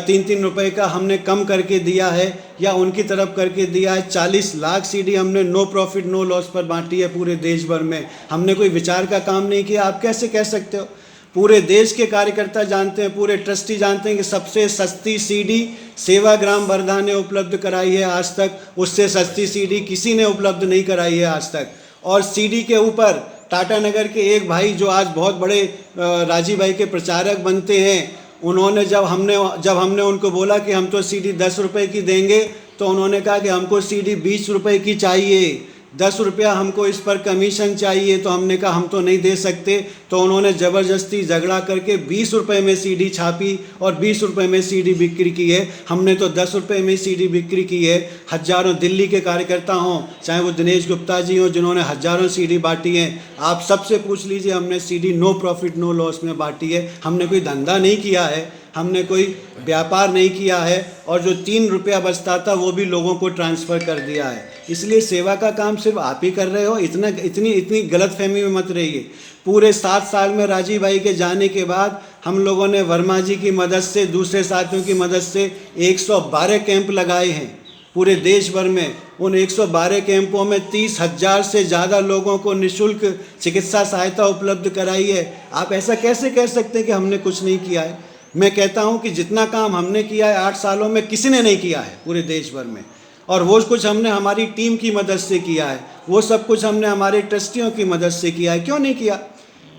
3-3 रुपये का हमने कम करके दिया है या उनकी तरफ करके दिया है। 40 लाख सीडी हमने नो प्रॉफिट नो लॉस पर बांटी है पूरे देश भर में। हमने कोई विचार का काम नहीं किया। आप कैसे कह सकते हो? पूरे देश के कार्यकर्ता जानते हैं, पूरे ट्रस्टी जानते हैं कि सबसे सस्ती सीडी सेवाग्राम वर्धा ने उपलब्ध कराई है आज तक। उससे सस्ती सीडी किसी ने उपलब्ध नहीं कराई है आज तक। और सीडी के ऊपर टाटा नगर के एक भाई जो आज बहुत बड़े राजीव भाई के प्रचारक बनते हैं, उन्होंने जब हमने उनको बोला कि हम तो सीडी 10 रुपये की देंगे, तो उन्होंने कहा कि हमको सीडी 20 रुपये की चाहिए, 10 रुपया हमको इस पर कमीशन चाहिए। तो हमने कहा हम तो नहीं दे सकते। तो उन्होंने ज़बरदस्ती झगड़ा करके 20 रुपये में सीडी छापी और 20 रुपये में सीडी बिक्री की है। हमने तो 10 रुपये में सीडी बिक्री की है। हज़ारों दिल्ली के कार्यकर्ता हों, चाहे वो दिनेश गुप्ता जी हों जिन्होंने हज़ारों सीडी बांटी हैं, आप सबसे पूछ लीजिए, हमने CD no profit no loss में बांटी है। हमने कोई धंधा नहीं किया है, हमने कोई व्यापार नहीं किया है, और जो 3 रुपया बचता था वो भी लोगों को ट्रांसफ़र कर दिया है। इसलिए सेवा का काम सिर्फ आप ही कर रहे हो। इतनी गलतफहमी में मत रहिए। पूरे 7 साल में राजीव भाई के जाने के बाद हम लोगों ने वर्मा जी की मदद से, दूसरे साथियों की मदद से 112 कैंप लगाए हैं पूरे देश भर में। उन 112 कैंपों में 30,000 से ज़्यादा लोगों को निःशुल्क चिकित्सा सहायता उपलब्ध कराई है। आप ऐसा कैसे कह सकते हैं कि हमने कुछ नहीं किया है? मैं कहता हूं कि जितना काम हमने किया है 8 सालों में किसी ने नहीं किया है पूरे देश भर में। और वो कुछ हमने हमारी टीम की मदद से किया है, वो सब कुछ हमने हमारे ट्रस्टियों की मदद से किया है। क्यों नहीं किया?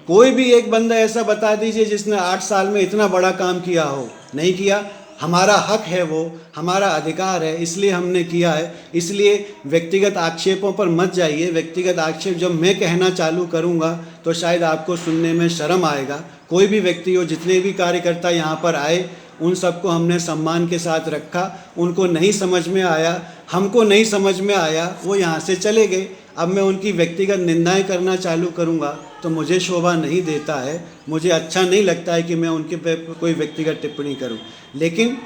कोई भी एक बंदा ऐसा बता दीजिए जिसने 8 साल में इतना बड़ा काम किया हो। नहीं किया। हमारा हक है, वो हमारा अधिकार है, इसलिए हमने किया है। इसलिए व्यक्तिगत आक्षेपों पर मत जाइए। व्यक्तिगत आक्षेप जब मैं कहना चालू करूँगा तो शायद आपको सुनने में शर्म आएगा। कोई भी व्यक्ति हो, जितने भी कार्यकर्ता यहाँ पर आए, उन सबको हमने सम्मान के साथ रखा। उनको नहीं समझ में आया, हमको नहीं समझ में आया, वो यहाँ से चले गए। अब मैं उनकी व्यक्तिगत निंदाएं करना चालू करूँगा तो मुझे शोभा नहीं देता है, मुझे अच्छा नहीं लगता है कि मैं उनके पे कोई व्यक्तिगत टिप्पणी करूँ। लेकिन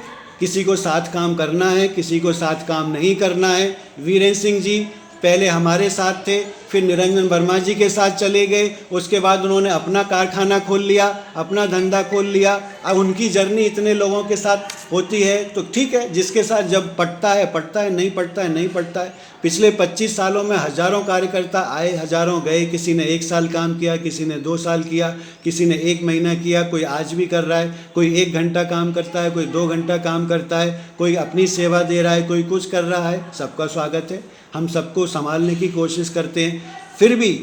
किसी को साथ काम करना है, किसी को साथ काम नहीं करना है। वीरेंद्र सिंह जी पहले हमारे साथ थे, फिर निरंजन वर्मा जी के साथ चले गए। उसके बाद उन्होंने अपना कारखाना खोल लिया, अपना धंधा खोल लिया। अब उनकी जर्नी इतने लोगों के साथ होती है तो ठीक है, जिसके साथ जब पटता है पटता है, नहीं पटता है नहीं पटता है। पिछले 25 सालों में हज़ारों कार्यकर्ता आए, हज़ारों गए। किसी ने 1 साल काम किया, किसी ने 2 साल किया, किसी ने 1 महीना किया, कोई आज भी कर रहा है। कोई 1 घंटा काम करता है, कोई 2 घंटा काम करता है, कोई अपनी सेवा दे रहा है, कोई कुछ कर रहा है। सबका स्वागत है, हम सबको संभालने की कोशिश करते हैं। फिर भी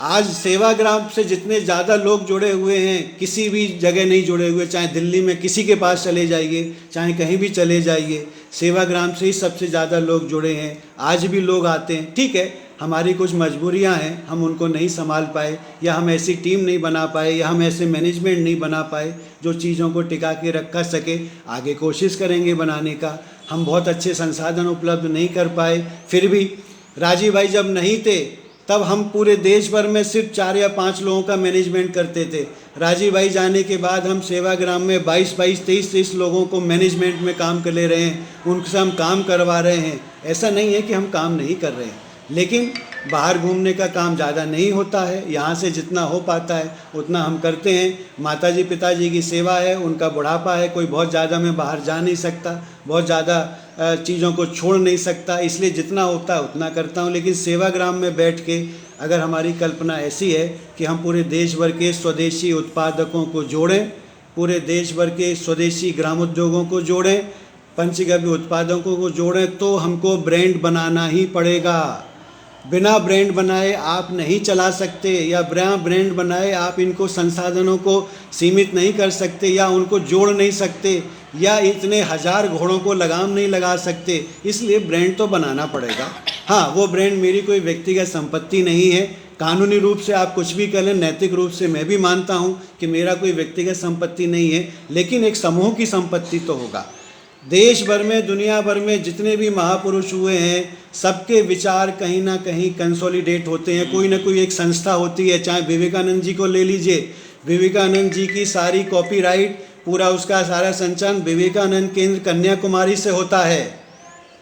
आज सेवाग्राम से जितने ज़्यादा लोग जुड़े हुए हैं, किसी भी जगह नहीं जुड़े हुए, चाहे दिल्ली में किसी के पास चले जाइए, चाहे कहीं भी चले जाइए, सेवाग्राम से ही सबसे ज़्यादा लोग जुड़े हैं। आज भी लोग आते हैं, ठीक है। हमारी कुछ मजबूरियां हैं, हम उनको नहीं संभाल पाए, या हम ऐसी टीम नहीं बना पाए, या हम ऐसे मैनेजमेंट नहीं बना पाए जो चीज़ों को टिका के रख सके। आगे कोशिश करेंगे बनाने का। हम बहुत अच्छे संसाधन उपलब्ध नहीं कर पाए, फिर भी राजीव भाई जब नहीं थे तब हम पूरे देश भर में सिर्फ 4 या 5 लोगों का मैनेजमेंट करते थे। राजीव भाई जाने के बाद हम सेवाग्राम में 22-22, 23-23 लोगों को मैनेजमेंट में काम कर ले रहे हैं, उनसे हम काम करवा रहे हैं। ऐसा नहीं है कि हम काम नहीं कर रहे हैं, लेकिन बाहर घूमने का काम ज़्यादा नहीं होता है। यहाँ से जितना हो पाता है उतना हम करते हैं। माताजी पिताजी की सेवा है, उनका बुढ़ापा है, कोई बहुत ज़्यादा मैं बाहर जा नहीं सकता, बहुत ज़्यादा चीज़ों को छोड़ नहीं सकता, इसलिए जितना होता है उतना करता हूँ। लेकिन सेवाग्राम में बैठ के अगर हमारी कल्पना ऐसी है कि हम पूरे देश भर के स्वदेशी उत्पादकों को जोड़ें, पूरे देश भर के स्वदेशी ग्रामोद्योगों को जोड़ें, पंचगव्य उत्पादकों को जोड़ें, तो हमको ब्रांड बनाना ही पड़ेगा। बिना ब्रांड बनाए आप नहीं चला सकते, या बिना ब्रांड बनाए आप इनको संसाधनों को सीमित नहीं कर सकते, या उनको जोड़ नहीं सकते, या इतने हज़ार घोड़ों को लगाम नहीं लगा सकते। इसलिए ब्रांड तो बनाना पड़ेगा। हाँ, वो ब्रांड मेरी कोई व्यक्तिगत संपत्ति नहीं है। कानूनी रूप से आप कुछ भी कर लें, नैतिक रूप से मैं भी मानता हूँ कि मेरा कोई व्यक्तिगत संपत्ति नहीं है, लेकिन एक समूह की संपत्ति तो होगा। देश भर में, दुनिया भर में जितने भी महापुरुष हुए हैं, सबके विचार कहीं ना कहीं कंसोलिडेट होते हैं, कोई ना कोई एक संस्था होती है। चाहे विवेकानंद जी को ले लीजिए, विवेकानंद जी की सारी कॉपीराइट, पूरा उसका सारा संचालन विवेकानंद केंद्र कन्याकुमारी से होता है।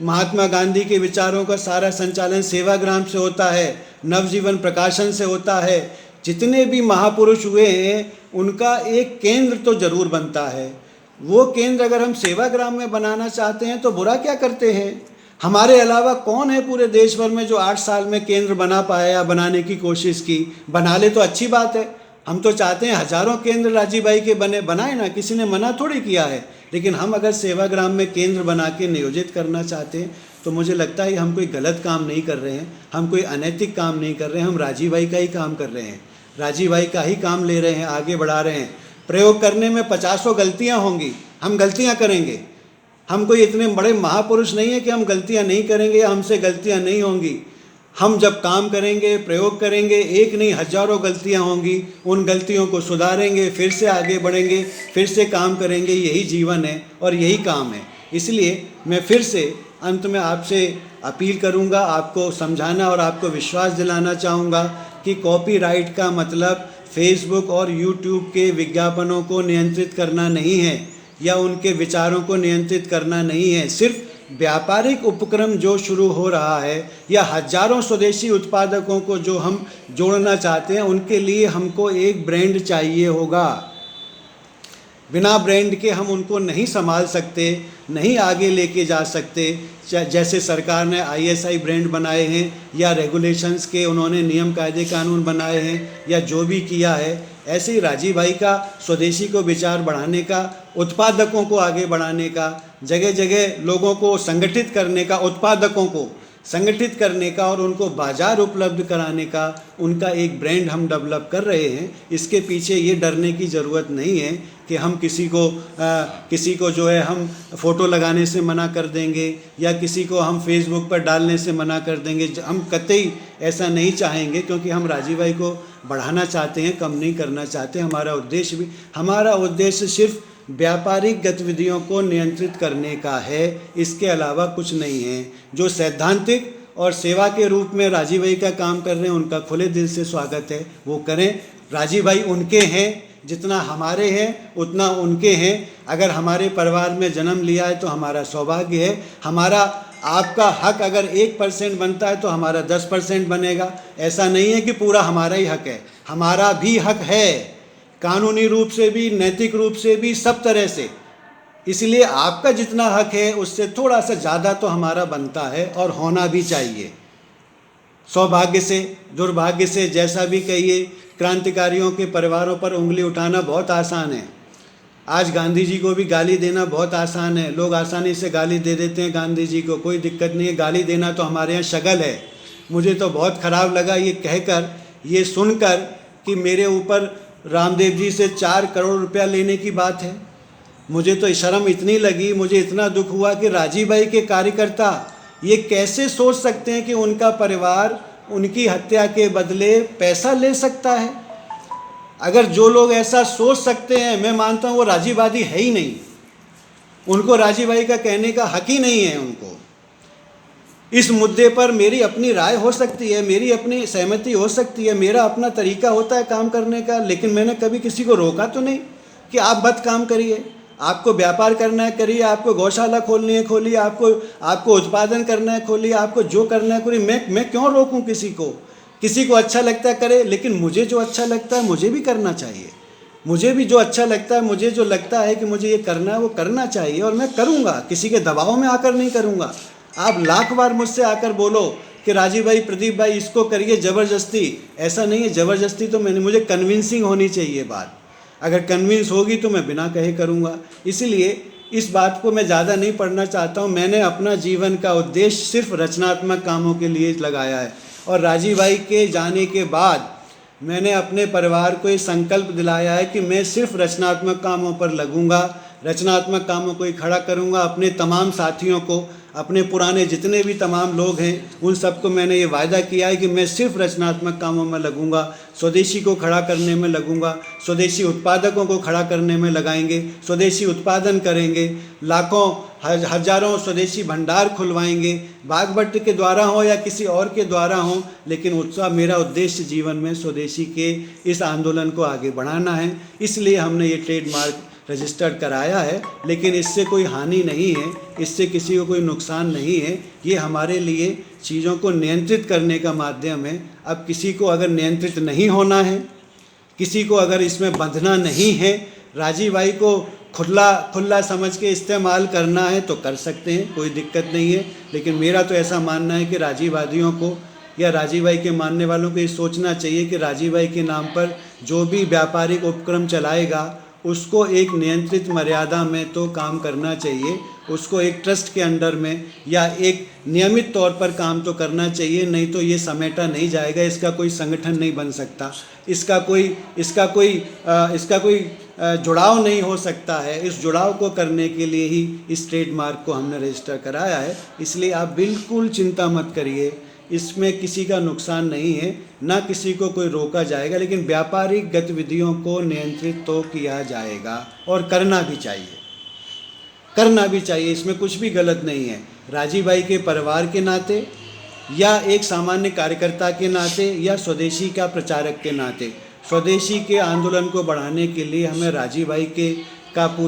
महात्मा गांधी के विचारों का सारा संचालन सेवाग्राम से होता है, नवजीवन प्रकाशन से होता है। जितने भी महापुरुष हुए हैं उनका एक केंद्र तो जरूर बनता है। वो केंद्र अगर हम सेवाग्राम में बनाना चाहते हैं तो बुरा क्या करते हैं? हमारे अलावा कौन है पूरे देश भर में जो 8 साल में केंद्र बना पाया या बनाने की कोशिश की? बना ले तो अच्छी बात है। हम तो चाहते हैं हजारों केंद्र राजीव भाई के बनाए ना, किसी ने मना थोड़ी किया है। लेकिन हम अगर सेवाग्राम में केंद्र बना के नियोजित करना चाहते हैं तो मुझे लगता है हम कोई गलत काम नहीं कर रहे हैं, हम कोई अनैतिक काम नहीं कर रहे हैं, हम राजीव भाई का ही काम कर रहे हैं, राजीव भाई का ही काम ले रहे हैं, आगे बढ़ा रहे हैं। प्रयोग करने में 50 गलतियाँ होंगी, हम गलतियाँ करेंगे। हम कोई इतने बड़े महापुरुष नहीं है कि हम गलतियाँ नहीं करेंगे या हमसे गलतियाँ नहीं होंगी। हम जब काम करेंगे, प्रयोग करेंगे, एक नहीं हजारों गलतियाँ होंगी, उन गलतियों को सुधारेंगे, फिर से आगे बढ़ेंगे, फिर से काम करेंगे। यही जीवन है और यही काम है। इसलिए मैं फिर से अंत में आपसे अपील करूंगा, आपको समझाना और आपको विश्वास दिलाना चाहूँगा कि कॉपीराइट का मतलब फेसबुक और यूट्यूब के विज्ञापनों को नियंत्रित करना नहीं है या उनके विचारों को नियंत्रित करना नहीं है। सिर्फ व्यापारिक उपक्रम जो शुरू हो रहा है या हजारों स्वदेशी उत्पादकों को जो हम जोड़ना चाहते हैं, उनके लिए हमको एक ब्रांड चाहिए होगा। बिना ब्रांड के हम उनको नहीं संभाल सकते, नहीं आगे लेके जा सकते। जैसे सरकार ने ISI ब्रांड बनाए हैं या रेगुलेशंस के उन्होंने नियम कायदे कानून बनाए हैं या जो भी किया है, ऐसे ही राजीव भाई का स्वदेशी को विचार बढ़ाने का, उत्पादकों को आगे बढ़ाने का, जगह जगह लोगों को संगठित करने का, उत्पादकों को संगठित करने का और उनको बाज़ार उपलब्ध कराने का उनका एक ब्रांड हम डेवलप कर रहे हैं। इसके पीछे ये डरने की ज़रूरत नहीं है कि हम किसी को जो है हम फ़ोटो लगाने से मना कर देंगे या किसी को हम फेसबुक पर डालने से मना कर देंगे। हम कतई ऐसा नहीं चाहेंगे, क्योंकि हम राजीव भाई को बढ़ाना चाहते हैं, कम नहीं करना चाहते। हमारा उद्देश्य सिर्फ व्यापारिक गतिविधियों को नियंत्रित करने का है, इसके अलावा कुछ नहीं है। जो सैद्धांतिक और सेवा के रूप में राजीव भाई का काम कर रहे हैं उनका खुले दिल से स्वागत है, वो करें। राजीव भाई उनके हैं, जितना हमारे हैं उतना उनके हैं। अगर हमारे परिवार में जन्म लिया है तो हमारा सौभाग्य है। हमारा आपका हक अगर 1% बनता है तो हमारा 10% बनेगा। ऐसा नहीं है कि पूरा हमारा ही हक है, हमारा भी हक है, कानूनी रूप से भी, नैतिक रूप से भी, सब तरह से। इसलिए आपका जितना हक है उससे थोड़ा सा ज़्यादा तो हमारा बनता है और होना भी चाहिए। सौभाग्य से, दुर्भाग्य से, जैसा भी कहिए, क्रांतिकारियों के परिवारों पर उंगली उठाना बहुत आसान है। आज गांधी जी को भी गाली देना बहुत आसान है, लोग आसानी से गाली दे देते हैं गांधी जी को, कोई दिक्कत नहीं है। गाली देना तो हमारे यहाँ शगल है। मुझे तो बहुत ख़राब लगा ये कहकर, ये सुनकर कि मेरे ऊपर रामदेव जी से 4 करोड़ रुपया लेने की बात है। मुझे तो शर्म इतनी लगी, मुझे इतना दुख हुआ कि राजीव भाई के कार्यकर्ता ये कैसे सोच सकते हैं कि उनका परिवार उनकी हत्या के बदले पैसा ले सकता है? अगर जो लोग ऐसा सोच सकते हैं, मैं मानता हूँ वो राजीववादी है ही नहीं, उनको राजीववादी का कहने का हक ही नहीं है। उनको इस मुद्दे पर मेरी अपनी राय हो सकती है, मेरी अपनी सहमति हो सकती है, मेरा अपना तरीका होता है काम करने का, लेकिन मैंने कभी किसी को रोका तो नहीं कि आप मत काम करिए, आपको व्यापार करना है करिए, आपको गौशाला खोलनी है खोलिए, आपको उत्पादन करना है खोलिए, आपको जो करना है करिए। मैं क्यों रोकूं किसी को? किसी को अच्छा लगता है करे, लेकिन मुझे जो अच्छा लगता है मुझे भी करना चाहिए। मुझे भी जो अच्छा लगता है, मुझे जो लगता है कि मुझे ये करना है वो करना चाहिए, और मैं करूँगा, किसी के दबाव में आकर नहीं करूँगा। आप लाख बार मुझसे आकर बोलो कि राजीव भाई, प्रदीप भाई इसको करिए ज़बरदस्ती, ऐसा नहीं है। ज़बरदस्ती तो मुझे कन्विंसिंग होनी चाहिए बात, अगर कन्विंस होगी तो मैं बिना कहे करूँगा। इसलिए इस बात को मैं ज़्यादा नहीं पढ़ना चाहता हूँ। मैंने अपना जीवन का उद्देश्य सिर्फ रचनात्मक कामों के लिए लगाया है, और राजीव भाई के जाने के बाद मैंने अपने परिवार को ये संकल्प दिलाया है कि मैं सिर्फ रचनात्मक कामों पर लगूंगा, रचनात्मक कामों को ही खड़ा करूंगा। अपने तमाम साथियों को, अपने पुराने जितने भी तमाम लोग हैं, उन सबको मैंने ये वायदा किया है कि मैं सिर्फ रचनात्मक कामों में लगूंगा, स्वदेशी को खड़ा करने में लगूंगा, स्वदेशी उत्पादकों को खड़ा करने में लगाएंगे, स्वदेशी उत्पादन करेंगे, लाखों हजारों स्वदेशी भंडार खुलवाएंगे, बागभट्ट के द्वारा हो या किसी और के द्वारा हो, लेकिन मेरा उद्देश्य जीवन में स्वदेशी के इस आंदोलन को आगे बढ़ाना है। इसलिए हमने ये ट्रेडमार्क रजिस्टर्ड कराया है, लेकिन इससे कोई हानि नहीं है, इससे किसी को कोई नुकसान नहीं है। ये हमारे लिए चीज़ों को नियंत्रित करने का माध्यम है। अब किसी को अगर नियंत्रित नहीं होना है, किसी को अगर इसमें बंधना नहीं है, राजीव भाई को खुला समझ के इस्तेमाल करना है तो कर सकते हैं, कोई दिक्कत नहीं है। लेकिन मेरा तो ऐसा मानना है कि राजीववादियों को या राजीव भाई के मानने वालों को ये सोचना चाहिए कि राजीव भाई के नाम पर जो भी व्यापारिक उपक्रम चलाएगा उसको एक नियंत्रित मर्यादा में तो काम करना चाहिए, उसको एक ट्रस्ट के अंडर में या एक नियमित तौर पर काम तो करना चाहिए। नहीं तो ये समेटा नहीं जाएगा, इसका कोई संगठन नहीं बन सकता, इसका कोई जुड़ाव नहीं हो सकता है। इस जुड़ाव को करने के लिए ही इस ट्रेडमार्क को हमने रजिस्टर कराया है। इसलिए आप बिल्कुल चिंता मत करिए, इसमें किसी का नुकसान नहीं है, ना किसी को कोई रोका जाएगा, लेकिन व्यापारिक गतिविधियों को नियंत्रित तो किया जाएगा और करना भी चाहिए, इसमें कुछ भी गलत नहीं है। राजीव भाई के परिवार के नाते या एक सामान्य कार्यकर्ता के नाते या स्वदेशी का प्रचारक के नाते, स्वदेशी के आंदोलन को बढ़ाने के लिए हमें राजीव भाई के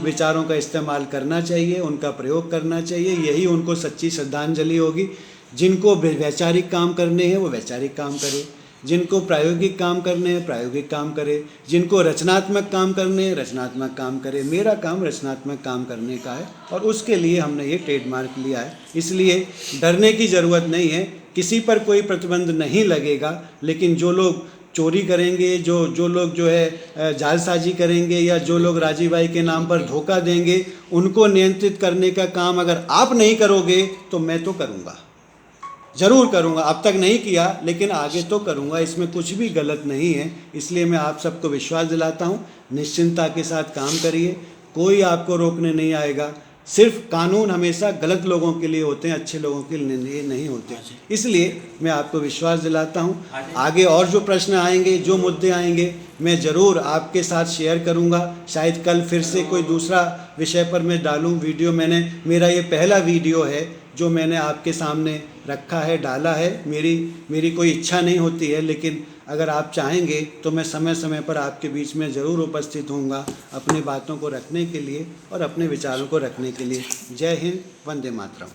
विचारों का इस्तेमाल करना चाहिए, उनका प्रयोग करना चाहिए। यही उनको सच्ची श्रद्धांजलि होगी। जिनको वैचारिक काम करने हैं वो वैचारिक काम करे, जिनको प्रायोगिक काम करने हैं प्रायोगिक काम करे, जिनको रचनात्मक काम करने हैं रचनात्मक काम करे। मेरा काम रचनात्मक काम करने का है और उसके लिए हमने ये ट्रेडमार्क लिया है। इसलिए डरने की ज़रूरत नहीं है, किसी पर कोई प्रतिबंध नहीं लगेगा। लेकिन जो लोग चोरी करेंगे, जो लोग जो है जालसाजी करेंगे या जो लोग राजीव भाई के नाम पर धोखा देंगे, उनको नियंत्रित करने का काम अगर आप नहीं करोगे तो मैं तो करूँगा, ज़रूर करूँगा। अब तक नहीं किया लेकिन आगे तो करूँगा, इसमें कुछ भी गलत नहीं है। इसलिए मैं आप सबको विश्वास दिलाता हूँ, निश्चिंतता के साथ काम करिए, कोई आपको रोकने नहीं आएगा। सिर्फ कानून हमेशा गलत लोगों के लिए होते हैं, अच्छे लोगों के लिए नहीं होते। इसलिए मैं आपको विश्वास दिलाता हूँ, आगे और जो प्रश्न आएंगे, जो मुद्दे आएंगे, मैं ज़रूर आपके साथ शेयर करूँगा। शायद कल फिर से कोई दूसरा विषय पर मैं डालूँ वीडियो। मेरा ये पहला वीडियो है जो मैंने आपके सामने रखा है, डाला है। मेरी कोई इच्छा नहीं होती है, लेकिन अगर आप चाहेंगे तो मैं समय समय पर आपके बीच में ज़रूर उपस्थित होऊंगा अपनी बातों को रखने के लिए और अपने विचारों को रखने के लिए। जय हिंद, वंदे मातरम।